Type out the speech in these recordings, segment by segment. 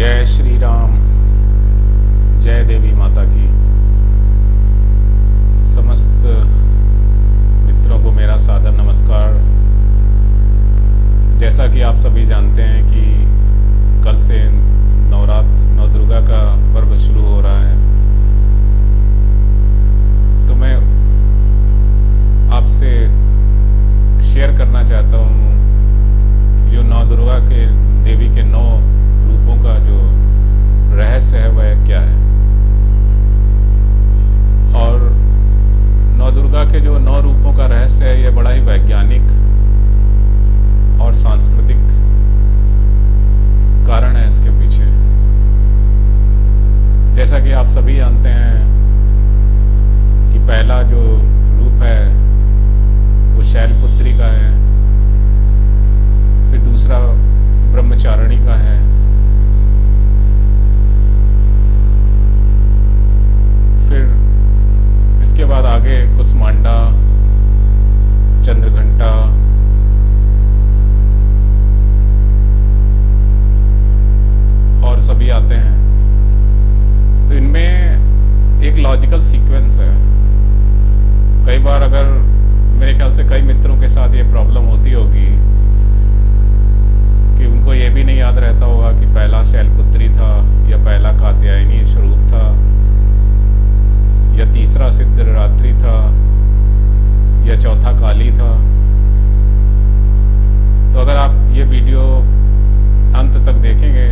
जय श्री राम। जय देवी माता की। समस्त मित्रों को मेरा सादर नमस्कार। जैसा कि आप सभी जानते हैं कि कल से नौ दुर्गा का पर्व शुरू हो रहा है, तो मैं आपसे शेयर करना चाहता हूँ कि जो नौ दुर्गा के देवी के 9 रूपों का जो रहस्य है वह क्या है। और नौ दुर्गा के जो 9 रूपों का रहस्य है, यह बड़ा ही वैज्ञानिक और सांस्कृतिक कारण है इसके पीछे। जैसा कि आप सभी जानते हैं कि पहला जो रूप है वो शैलपुत्री का है, फिर दूसरा ब्रह्मचारिणी का है, फिर इसके बाद आगे कुसमांडा, चंद्रघंटा, और सभी आते हैं। तो इनमें एक लॉजिकल सीक्वेंस है। कई बार अगर मेरे ख्याल से कई मित्रों के साथ ये प्रॉब्लम होती होगी कि उनको ये भी नहीं याद रहता होगा कि पहला शैलपुत्री था या पहला कात्यायनी स्वरूप था या तीसरा सिद्धरात्रि था या चौथा काली था। तो अगर आप ये वीडियो अंत तक देखेंगे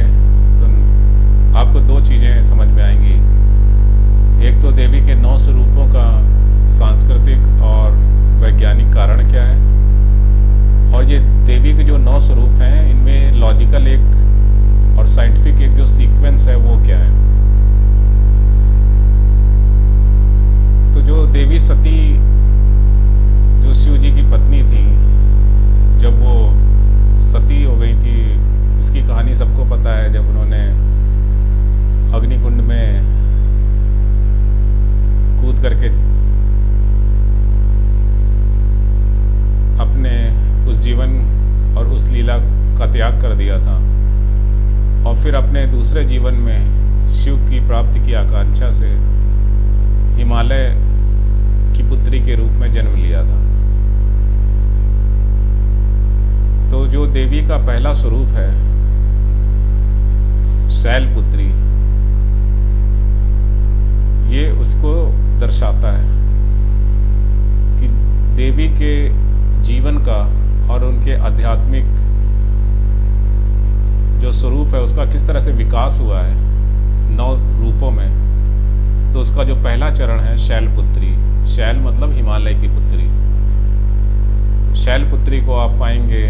तो आपको 2 चीज़ें समझ में आएंगी। एक तो देवी के 9 स्वरूपों का सांस्कृतिक और वैज्ञानिक कारण क्या है, और ये देवी के जो 9 स्वरूप हैं इनमें लॉजिकल एक और साइंटिफिक एक जो सीक्वेंस है वो क्या है। तो जो देवी सती, जो शिव जी की पत्नी थी, जब वो सती हो गई थी, उसकी कहानी सबको पता है। जब उन्होंने अग्निकुंड में कूद करके अपने उस जीवन और उस लीला का त्याग कर दिया था, और फिर अपने दूसरे जीवन में शिव की प्राप्ति की आकांक्षा से हिमालय की पुत्री के रूप में जन्म लिया था। तो जो देवी का पहला स्वरूप है शैलपुत्री, ये उसको दर्शाता है कि देवी के जीवन का और उनके आध्यात्मिक जो स्वरूप है उसका किस तरह से विकास हुआ है 9 रूपों में। तो उसका जो पहला चरण है शैलपुत्री, शैल मतलब हिमालय की पुत्री। तो शैलपुत्री को आप पाएंगे,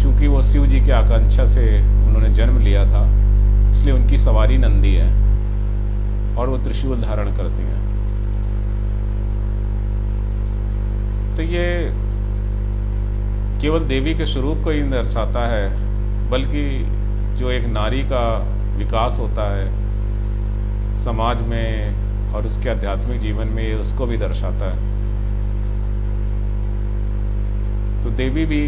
चूंकि वो शिव जी की आकांक्षा से उन्होंने जन्म लिया था, इसलिए उनकी सवारी नंदी है और वो त्रिशूल धारण करती हैं। तो ये केवल देवी के स्वरूप को ही दर्शाता है, बल्कि जो एक नारी का विकास होता है समाज में और उसके आध्यात्मिक जीवन में, ये उसको भी दर्शाता है। तो देवी भी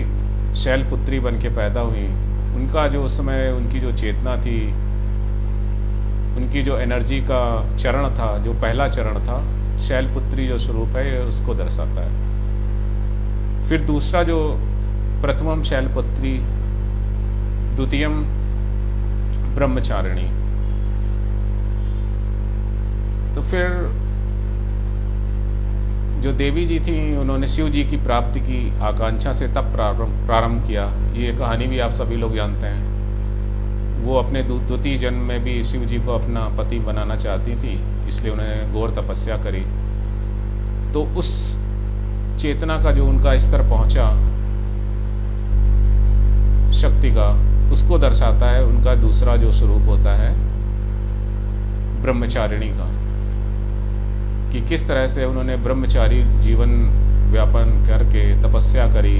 शैलपुत्री बन के पैदा हुई। उनका जो उस समय उनकी जो चेतना थी, उनकी जो एनर्जी का चरण था, जो पहला चरण था, शैलपुत्री जो स्वरूप है ये उसको दर्शाता है। फिर दूसरा जो प्रथमम शैलपुत्री, द्वितीयम ब्रह्मचारिणी। तो फिर जो देवी जी थी उन्होंने शिव जी की प्राप्ति की आकांक्षा से तब प्रारंभ किया। ये कहानी भी आप सभी लोग जानते हैं। वो अपने द्वितीय जन्म में भी शिव जी को अपना पति बनाना चाहती थी, इसलिए उन्होंने घोर तपस्या करी। तो उस चेतना का जो उनका स्तर पहुंचा शक्ति का, उसको दर्शाता है उनका दूसरा जो स्वरूप होता है ब्रह्मचारिणी का, कि किस तरह से उन्होंने ब्रह्मचारी जीवन व्यापन करके तपस्या करी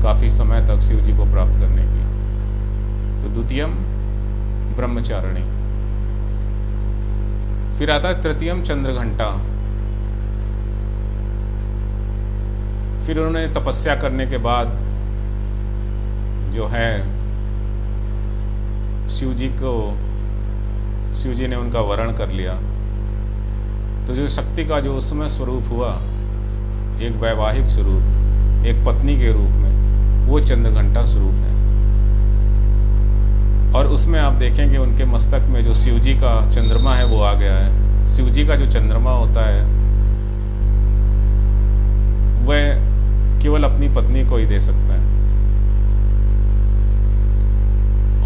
काफ़ी समय तक शिव जी को प्राप्त करने की। तो द्वितीयम ब्रह्मचारिणी। फिर आता है तृतीयम चंद्रघंटा। फिर उन्होंने तपस्या करने के बाद जो है शिव जी ने उनका वरण कर लिया, तो जो शक्ति का जो उस समय स्वरूप हुआ, एक वैवाहिक स्वरूप, एक पत्नी के रूप में, वो चंद्रघंटा स्वरूप है। और उसमें आप देखेंगे उनके मस्तक में जो शिव जी का चंद्रमा है वो आ गया है। शिव जी का जो चंद्रमा होता है वह केवल अपनी पत्नी को ही दे सकता है,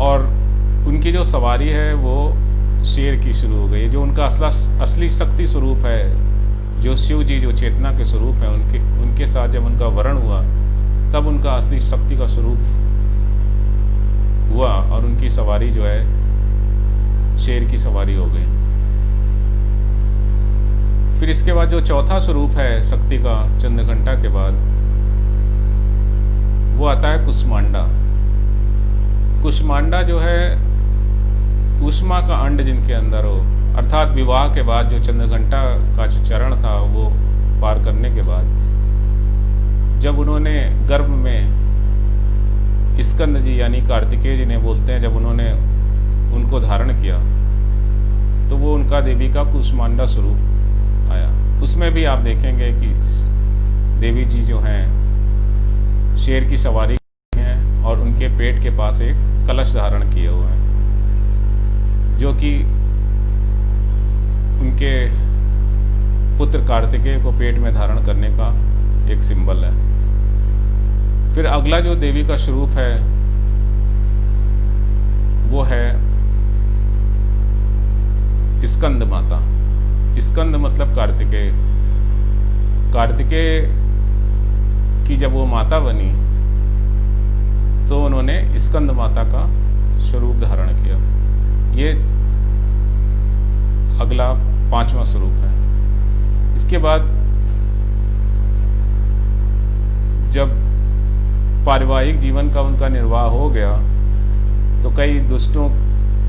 और उनकी जो सवारी है वो शेर की शुरू हो गई। जो उनका असली शक्ति स्वरूप है, जो शिव जी जो चेतना के स्वरूप है, उनके साथ जब उनका वरण हुआ तब उनका असली शक्ति का स्वरूप हुआ, और उनकी सवारी जो है शेर की सवारी हो गई। फिर इसके बाद जो चौथा स्वरूप है शक्ति का चंद्रघंटा के बाद, वो आता है कुष्मांडा। कुष्मांडा जो है ऊष्मा का अंड जिनके अंदर हो, अर्थात विवाह के बाद जो चंद्रघंटा का जो चरण था वो पार करने के बाद, जब उन्होंने गर्भ में स्कंद जी यानी कार्तिकेय जी ने बोलते हैं, जब उन्होंने उनको धारण किया तो वो उनका देवी का कुष्मांडा स्वरूप आया। उसमें भी आप देखेंगे कि देवी जी जो हैं शेर की सवारी हैं और उनके पेट के पास एक कलश धारण किए हुए हैं, जो कि उनके पुत्र कार्तिकेय को पेट में धारण करने का एक सिंबल है। फिर अगला जो देवी का स्वरूप है वो है स्कंद माता। स्कंद मतलब कार्तिकेय। कार्तिकेय की जब वो माता बनी तो उन्होंने स्कंद माता का स्वरूप धारण किया। ये अगला पांचवा स्वरूप है। इसके बाद जब पारिवारिक जीवन का उनका निर्वाह हो गया तो कई दुष्टों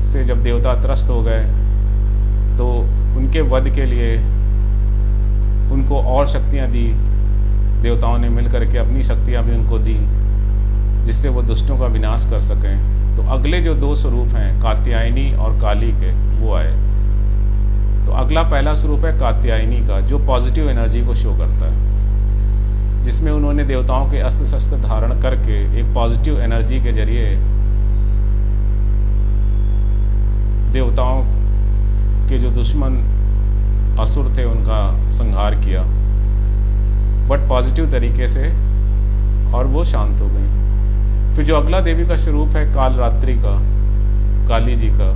से जब देवता त्रस्त हो गए तो उनके वध के लिए उनको और शक्तियां दी। देवताओं ने मिलकर के अपनी शक्तियां भी उनको दी जिससे वो दुष्टों का विनाश कर सकें। तो अगले जो दो स्वरूप हैं कात्यायनी और काली के, वो आए। तो अगला पहला स्वरूप है कात्यायनी का, जो पॉजिटिव एनर्जी को शो करता है, जिसमें उन्होंने देवताओं के अस्त्र शस्त्र धारण करके एक पॉजिटिव एनर्जी के जरिए देवताओं के जो दुश्मन असुर थे उनका संहार किया, बट पॉजिटिव तरीके से, और वो शांत हो गई। फिर जो अगला देवी का स्वरूप है कालरात्रि का, काली जी का,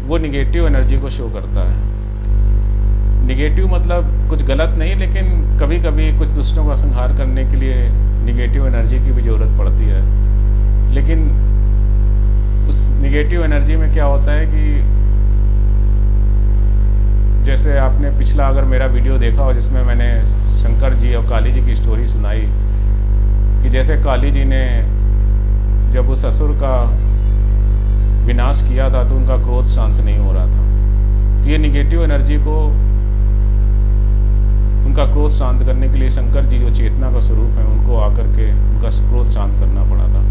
वो निगेटिव एनर्जी को शो करता है। निगेटिव मतलब कुछ गलत नहीं, लेकिन कभी कभी कुछ दुष्टों का संहार करने के लिए निगेटिव एनर्जी की भी ज़रूरत पड़ती है। लेकिन उस निगेटिव एनर्जी में क्या होता है कि जैसे आपने पिछला अगर मेरा वीडियो देखा हो जिसमें मैंने शंकर जी और काली जी की स्टोरी सुनाई, कि जैसे काली जी ने जब उस असुर का विनाश किया था तो उनका क्रोध शांत नहीं हो रहा था। तो ये निगेटिव एनर्जी को, उनका क्रोध शांत करने के लिए शंकर जी जो चेतना का स्वरूप है उनको आकर के उनका क्रोध शांत करना पड़ा था।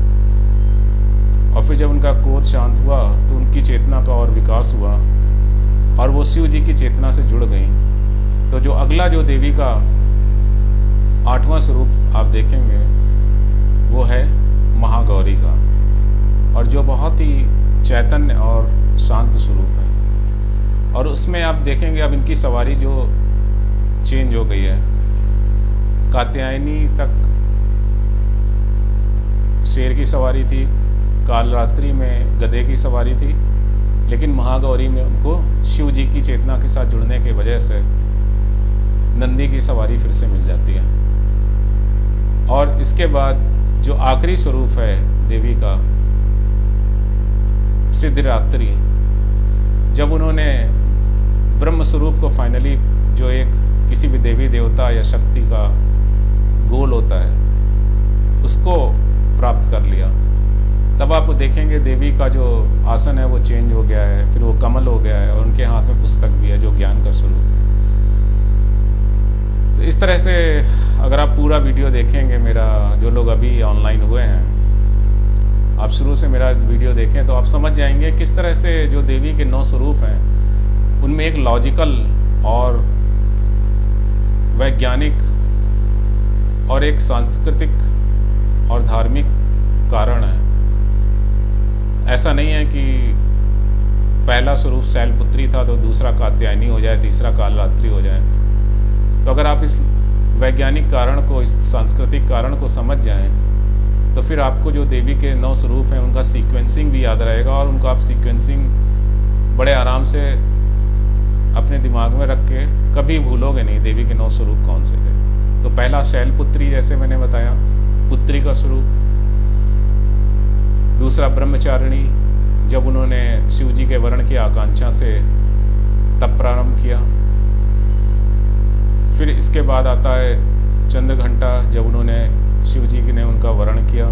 और फिर जब उनका क्रोध शांत हुआ तो उनकी चेतना का और विकास हुआ और वो शिव जी की चेतना से जुड़ गई। तो जो अगला जो देवी का आठवां स्वरूप आप देखेंगे वो है महागौरी का, और जो बहुत ही चैतन्य और शांत स्वरूप है। और उसमें आप देखेंगे अब इनकी सवारी जो चेंज हो गई है। कात्यायनी तक शेर की सवारी थी, कालरात्रि में गधे की सवारी थी, लेकिन महागौरी में उनको शिव जी की चेतना के साथ जुड़ने की वजह से नंदी की सवारी फिर से मिल जाती है। और इसके बाद जो आखिरी स्वरूप है देवी का सिद्धिरात्रि, जब उन्होंने ब्रह्म स्वरूप को फाइनली, जो एक किसी भी देवी देवता या शक्ति का गोल होता है, उसको प्राप्त कर लिया, तब आप देखेंगे देवी का जो आसन है वो चेंज हो गया है, फिर वो कमल हो गया है और उनके हाथ में पुस्तक भी है जो ज्ञान का स्वरूप है। तो इस तरह से अगर आप पूरा वीडियो देखेंगे मेरा, जो लोग अभी ऑनलाइन हुए हैं, आप शुरू से मेरा वीडियो देखें तो आप समझ जाएंगे किस तरह से जो देवी के 9 स्वरूप हैं उनमें एक लॉजिकल और वैज्ञानिक और एक सांस्कृतिक और धार्मिक कारण है। ऐसा नहीं है कि पहला स्वरूप शैलपुत्री था तो दूसरा कात्यायनी हो जाए, तीसरा कालरात्रि हो जाए। तो अगर आप इस वैज्ञानिक कारण को, इस सांस्कृतिक कारण को समझ जाएं तो फिर आपको जो देवी के 9 स्वरूप हैं उनका सीक्वेंसिंग भी याद रहेगा और उनका आप सीक्वेंसिंग बड़े आराम से अपने दिमाग में रख के कभी भूलोगे नहीं देवी के 9 स्वरूप कौन से थे। तो पहला शैलपुत्री, जैसे मैंने बताया, पुत्री का स्वरूप। दूसरा ब्रह्मचारिणी, जब उन्होंने शिव जी के वरण की आकांक्षा से तप प्रारंभ किया। फिर इसके बाद आता है चंद्रघंटा, जब उन्होंने शिव जी ने उनका वरण किया।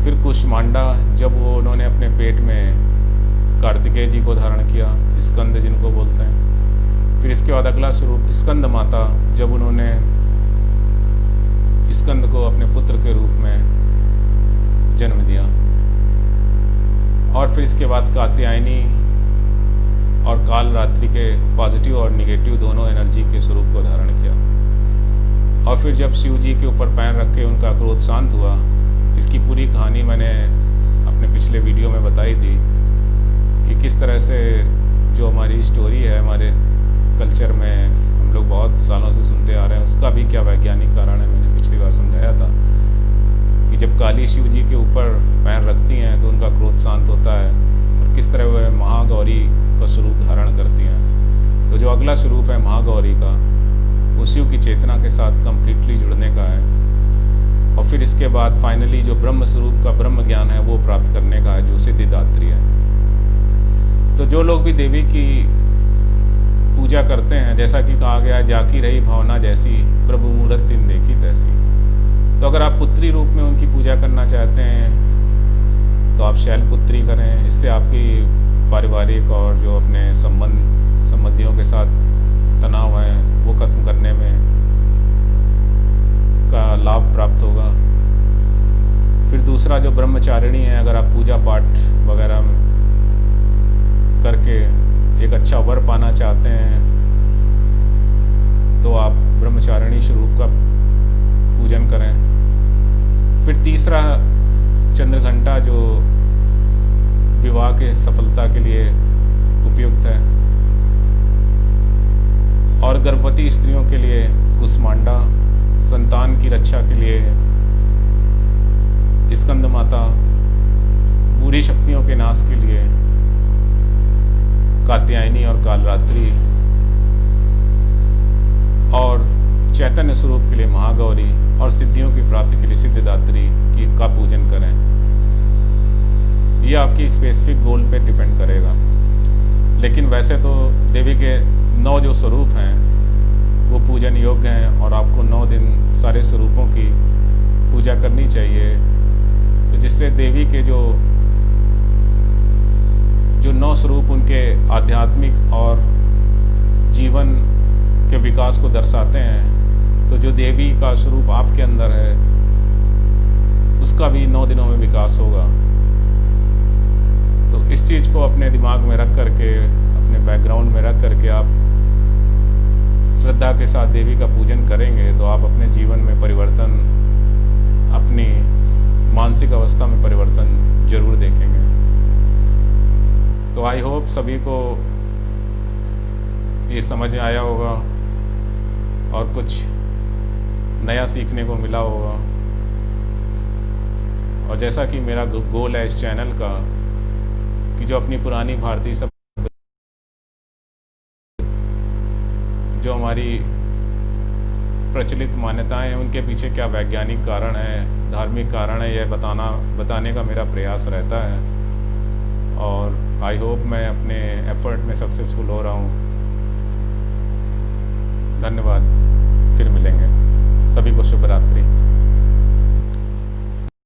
फिर कुष्मांडा, जब वो उन्होंने अपने पेट में कार्तिकेय जी को धारण किया, स्कंद जिनको बोलते हैं। फिर इसके बाद अगला स्वरूप स्कंद माता, जब उन्होंने स्कंद को अपने पुत्र के रूप में जन्म दिया। और फिर इसके बाद कात्यायनी और कालरात्रि के पॉजिटिव और निगेटिव दोनों एनर्जी के स्वरूप को धारण किया। और फिर जब शिव जी के ऊपर पैर रख के उनका क्रोध शांत हुआ, इसकी पूरी कहानी मैंने अपने पिछले वीडियो में बताई थी कि किस तरह से जो हमारी स्टोरी है, हमारे कल्चर में हम लोग बहुत सालों से सुनते आ रहे हैं, उसका भी क्या वैज्ञानिक कारण है। मैंने पिछली बार समझाया था कि जब काली शिव जी के ऊपर पैर रखती हैं तो उनका क्रोध शांत होता है और किस तरह वह महागौरी का स्वरूप धारण करती हैं। तो जो अगला स्वरूप है महागौरी का, वो शिव की चेतना के साथ कंप्लीटली जुड़ने का है। और फिर इसके बाद फाइनली जो ब्रह्म स्वरूप का ब्रह्म ज्ञान है वो प्राप्त करने का है, जो सिद्धिदात्री है। तो जो लोग भी देवी की पूजा करते हैं, जैसा कि कहा गया है, जाकी रही भावना जैसी, प्रभु मूरत तिन देखी तैसी। तो अगर आप पुत्री रूप में उनकी पूजा करना चाहते हैं तो आप शैलपुत्री करें। इससे आपकी पारिवारिक और जो अपने संबंधियों के साथ तनाव है वो खत्म करने में का लाभ प्राप्त होगा। फिर दूसरा जो ब्रह्मचारिणी है, अगर आप पूजा पाठ वगैरह करके एक अच्छा वर पाना चाहते हैं तो आप ब्रह्मचारिणी स्वरूप का पूजन करें। फिर तीसरा चंद्रघंटा, जो विवाह के सफलता के लिए उपयुक्त है। और गर्भवती स्त्रियों के लिए कुष्मांडा, संतान की रक्षा के लिए स्कंद माता, बुरी शक्तियों के नाश के लिए कात्यायनी और कालरात्रि, और चैतन्य स्वरूप के लिए महागौरी, और सिद्धियों की प्राप्ति के लिए सिद्धिदात्री का पूजन करें। यह आपकी स्पेसिफिक गोल पे डिपेंड करेगा। लेकिन वैसे तो देवी के 9 जो स्वरूप हैं वो पूजन योग्य हैं और आपको 9 दिन सारे स्वरूपों की पूजा करनी चाहिए। तो जिससे देवी के जो 9 स्वरूप उनके आध्यात्मिक और जीवन के विकास को दर्शाते हैं, तो जो देवी का स्वरूप आपके अंदर है उसका भी 9 दिनों में विकास होगा। तो इस चीज़ को अपने दिमाग में रख करके, अपने बैकग्राउंड में रख करके आप श्रद्धा के साथ देवी का पूजन करेंगे तो आप अपने जीवन में परिवर्तन, अपनी मानसिक अवस्था में परिवर्तन जरूर देखेंगे। तो आई होप सभी को ये समझ में आया होगा और कुछ नया सीखने को मिला होगा। और जैसा कि मेरा गोल है इस चैनल का कि जो अपनी पुरानी भारतीय सब जो हमारी प्रचलित मान्यताएं हैं उनके पीछे क्या वैज्ञानिक कारण है, धार्मिक कारण है, यह बताने का मेरा प्रयास रहता है। और आई होप मैं अपने एफर्ट में सक्सेसफुल हो रहा हूँ। धन्यवाद, फिर मिलेंगे। सभी को शुभ रात्रि।